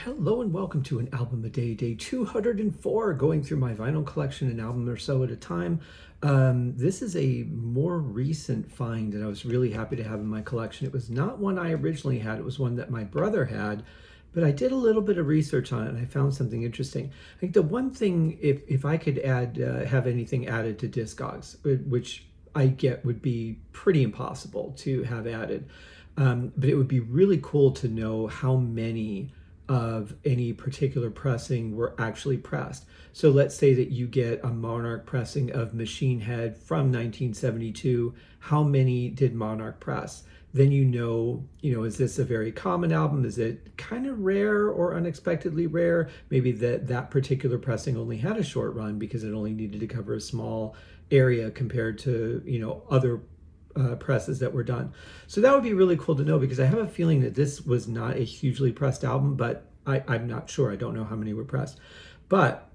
Hello and welcome to an album a day, day 204, going through my vinyl collection, an album or so at a time. This is a more recent find that I was really happy to have in my collection. It was not one I originally had, it was one that my brother had, but I did a little bit of research on it and I found something interesting. I think the one thing, if I could have anything added to Discogs, which I get would be pretty impossible to have added, but it would be really cool to know how many of any particular pressing were actually pressed. So let's say that you get a Monarch pressing of Machine Head from 1972. How many did Monarch press? Then is this a very common album? Is it kind of rare or unexpectedly rare? Maybe that particular pressing only had a short run because it only needed to cover a small area compared to, other presses that were done. So that would be really cool to know because I have a feeling that this was not a hugely pressed album, but I'm not sure. I don't know how many were pressed. But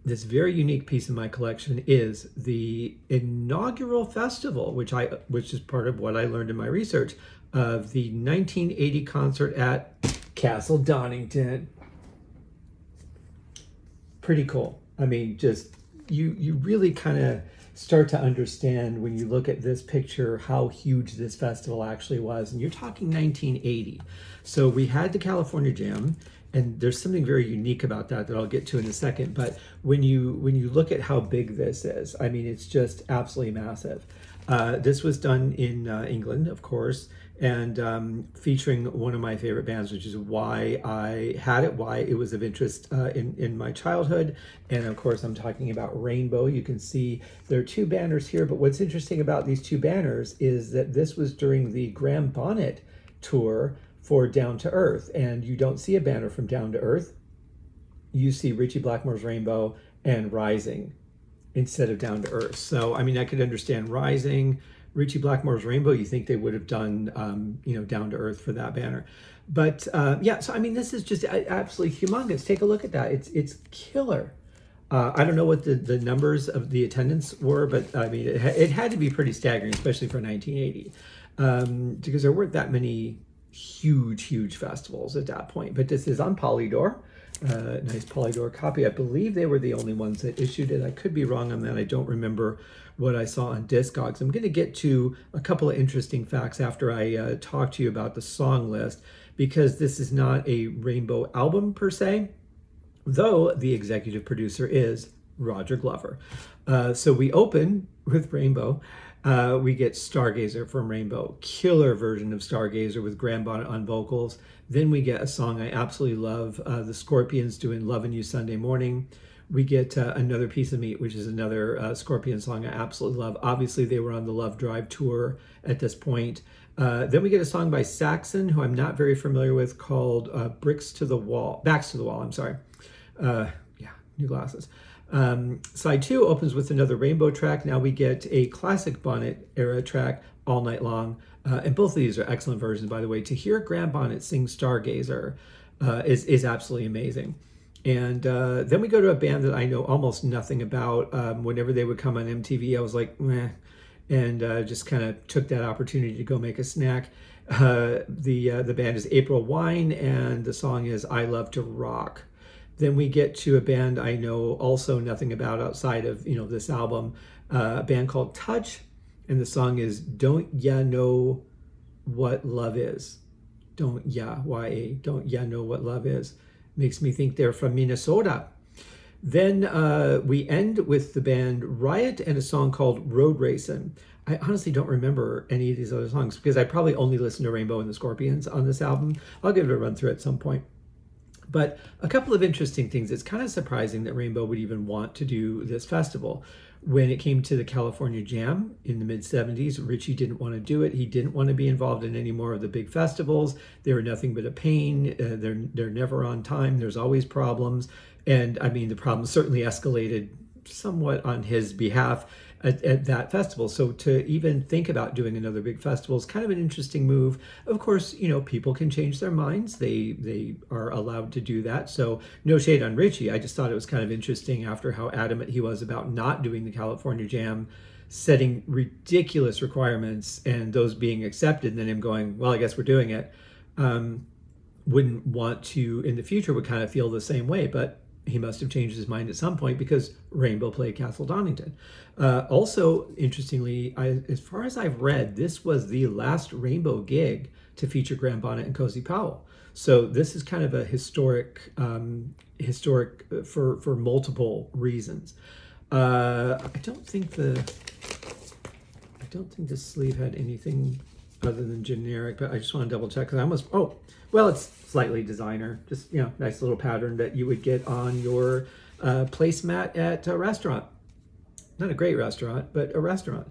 this very unique piece in my collection is the inaugural festival, which is part of what I learned in my research, of the 1980 concert at Castle Donnington. Pretty cool. I mean, just you really kind of start to understand when you look at this picture how huge this festival actually was. And you're talking 1980. So we had the California Jam, and there's something very unique about that I'll get to in a second. But when you look at how big this is, I mean, it's just absolutely massive. This was done in England, of course, and featuring one of my favorite bands, which is why I had it, why it was of interest in my childhood. And of course, I'm talking about Rainbow. You can see there are two banners here, but what's interesting about these two banners is that this was during the Graham Bonnet tour for Down to Earth, and you don't see a banner from Down to Earth. You see Ritchie Blackmore's Rainbow and Rising instead of Down to Earth. So, I mean, I could understand Rising, Ritchie Blackmore's Rainbow. You think they would have done, Down to Earth for that banner. But so I mean, this is just absolutely humongous. Take a look at that. It's killer. I don't know what the numbers of the attendance were, but I mean, it had to be pretty staggering, especially for 1980, because there weren't that many huge festivals at that point. But this is on Polydor. Nice Polydor copy. I believe they were the only ones that issued it. I could be wrong on that. I don't remember what I saw on Discogs. I'm going to get to a couple of interesting facts after I talk to you about the song list, because this is not a Rainbow album per se, though the executive producer is Roger Glover. So we open with Rainbow. We get Stargazer from Rainbow, killer version of Stargazer with Graham Bonnet on vocals. Then we get a song I absolutely love, the Scorpions doing Lovin' You Sunday Morning. We get Another Piece of Meat, which is another Scorpion song I absolutely love. Obviously, they were on the Love Drive tour at this point. Then we get a song by Saxon, who I'm not very familiar with, called Backs to the Wall, I'm sorry. New glasses. Side 2 opens with another Rainbow track. Now we get a classic Bonnet era track, All Night Long. And both of these are excellent versions, by the way. To hear Graham Bonnet sing Stargazer is absolutely amazing. And then we go to a band that I know almost nothing about. Whenever they would come on MTV, I was like, meh, and just kind of took that opportunity to go make a snack. The band is April Wine, and the song is I Love to Rock. Then we get to a band I know also nothing about outside of this album, a band called Touch, and the song is Don't Ya Know What Love Is. Don't Ya, Y-A, Don't Ya Know What Love Is. Makes me think they're from Minnesota. Then we end with the band Riot and a song called Road Racin'. I honestly don't remember any of these other songs because I probably only listened to Rainbow and the Scorpions on this album. I'll give it a run through at some point. But a couple of interesting things. It's kind of surprising that Rainbow would even want to do this festival. When it came to the California Jam in the mid-70s, Ritchie didn't want to do it. He didn't want to be involved in any more of the big festivals. They were nothing but a pain. They're never on time. There's always problems. And I mean, the problems certainly escalated somewhat on his behalf at that festival. So to even think about doing another big festival is kind of an interesting move. Of course, people can change their minds. They are allowed to do that. So no shade on Ritchie. I just thought it was kind of interesting after how adamant he was about not doing the California Jam, setting ridiculous requirements and those being accepted, and then him going, well, I guess we're doing it. wouldn't want to in the future would kind of feel the same way, but he must have changed his mind at some point because Rainbow played Castle Donington. Also, interestingly, as far as I've read, this was the last Rainbow gig to feature Graham Bonnet and Cozy Powell. So this is kind of a historic for multiple reasons. I don't think the sleeve had anything other than generic, but I just want to double check because I almost, oh, well, it's slightly designer, just, nice little pattern that you would get on your placemat at a restaurant. Not a great restaurant, but a restaurant.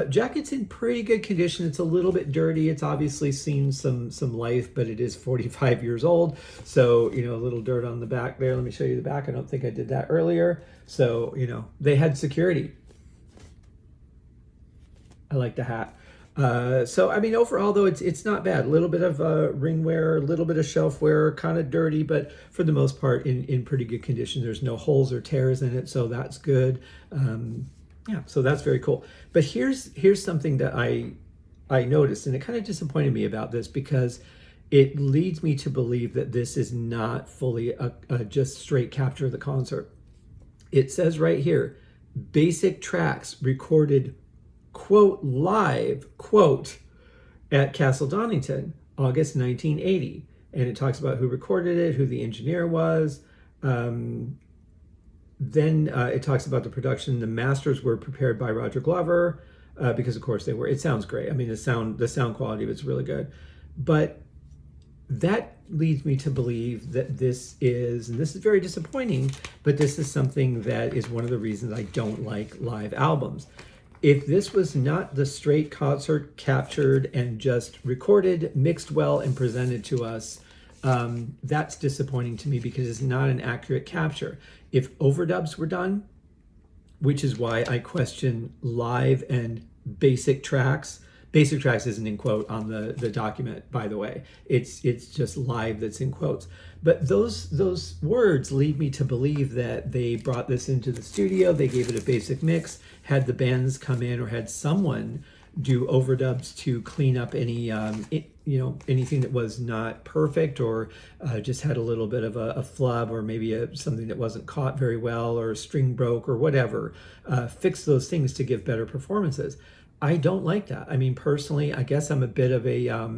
Jacket's in pretty good condition. It's a little bit dirty. It's obviously seen some life, but it is 45 years old. So, a little dirt on the back there. Let me show you the back. I don't think I did that earlier. So, they had security. I like the hat. So, I mean, overall, though, it's not bad. A little bit of ring wear, a little bit of shelf wear, kind of dirty, but for the most part, in pretty good condition. There's no holes or tears in it, so that's good. Yeah, so that's very cool. But here's something that I noticed, and it kind of disappointed me about this because it leads me to believe that this is not fully a just straight capture of the concert. It says right here, basic tracks recorded, quote, live, quote, at Castle Donington, August 1980. And it talks about who recorded it, who the engineer was. Then it talks about the production. The masters were prepared by Roger Glover because, of course, they were. It sounds great. I mean, the sound quality of it's really good. But that leads me to believe that this is, and this is very disappointing, but this is something that is one of the reasons I don't like live albums. If this was not the straight concert captured and just recorded, mixed well, and presented to us, that's disappointing to me because it's not an accurate capture. If overdubs were done, which is why I question live and basic tracks. Basic tracks isn't in quote on the document, by the way. It's just live that's in quotes. But those words lead me to believe that they brought this into the studio, they gave it a basic mix, had the bands come in or had someone do overdubs to clean up any anything that was not perfect or just had a little bit of a flub or maybe something that wasn't caught very well or a string broke or whatever. Fix those things to give better performances. I don't like that. I mean, personally, I guess I'm a bit of a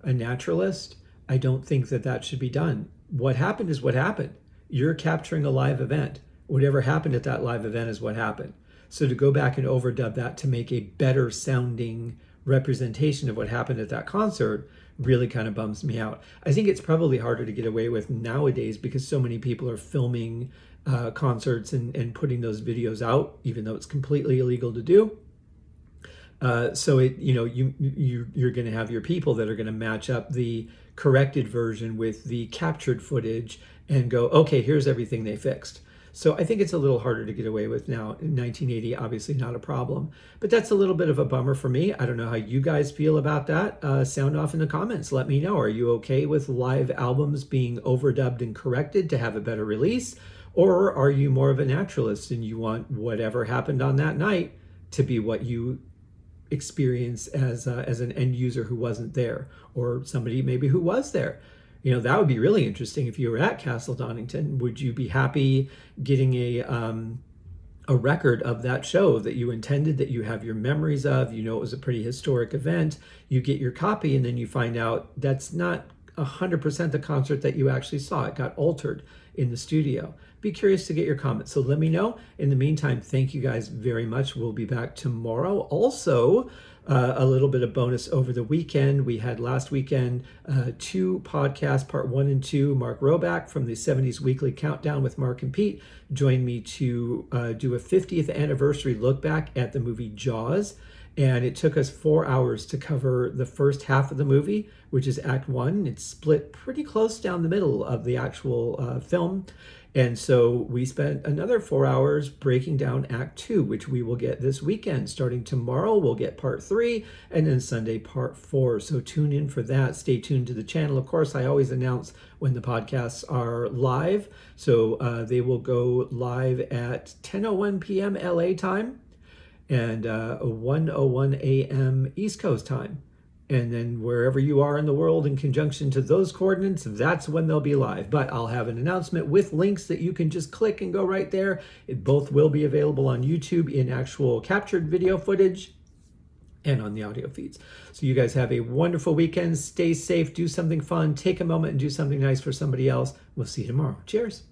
naturalist. I don't think that should be done. What happened is what happened. You're capturing a live event. Whatever happened at that live event is what happened. So to go back and overdub that to make a better sounding representation of what happened at that concert really kind of bums me out. I think it's probably harder to get away with nowadays because so many people are filming concerts and putting those videos out, even though it's completely illegal to do. So you're going to have your people that are going to match up the corrected version with the captured footage and go, okay, here's everything they fixed. So I think it's a little harder to get away with now. In 1980, obviously not a problem, but that's a little bit of a bummer for me. I don't know how you guys feel about that. Sound off in the comments. Let me know. Are you okay with live albums being overdubbed and corrected to have a better release? Or are you more of a naturalist and you want whatever happened on that night to be what you experience as an end user who wasn't there, or somebody maybe who was there? That would be really interesting. If you were at Castle Donington, would you be happy getting a record of that show that you intended, that you have your memories of? It was a pretty historic event. You get your copy and then you find out that's not 100% the concert that you actually saw. It got altered in the studio. Be curious to get your comments. So let me know. In the meantime, thank you guys very much. We'll be back tomorrow. Also, a little bit of bonus over the weekend. We had last weekend 2 podcasts, part 1 and 2. Mark Roback from the 70s Weekly Countdown with Mark and Pete joined me to do a 50th anniversary look back at the movie Jaws. And it took us 4 hours to cover the first half of the movie, which is Act 1. It's split pretty close down the middle of the actual film. And so we spent another 4 hours breaking down Act 2, which we will get this weekend. Starting tomorrow, we'll get part 3, and then Sunday, part 4. So tune in for that. Stay tuned to the channel. Of course, I always announce when the podcasts are live. So they will go live at 10:01 p.m. LA time and 1:01 a.m. East Coast time. And then wherever you are in the world in conjunction to those coordinates, that's when they'll be live. But I'll have an announcement with links that you can just click and go right there. It both will be available on YouTube in actual captured video footage and on the audio feeds. So you guys have a wonderful weekend. Stay safe, do something fun, take a moment and do something nice for somebody else. We'll see you tomorrow. Cheers.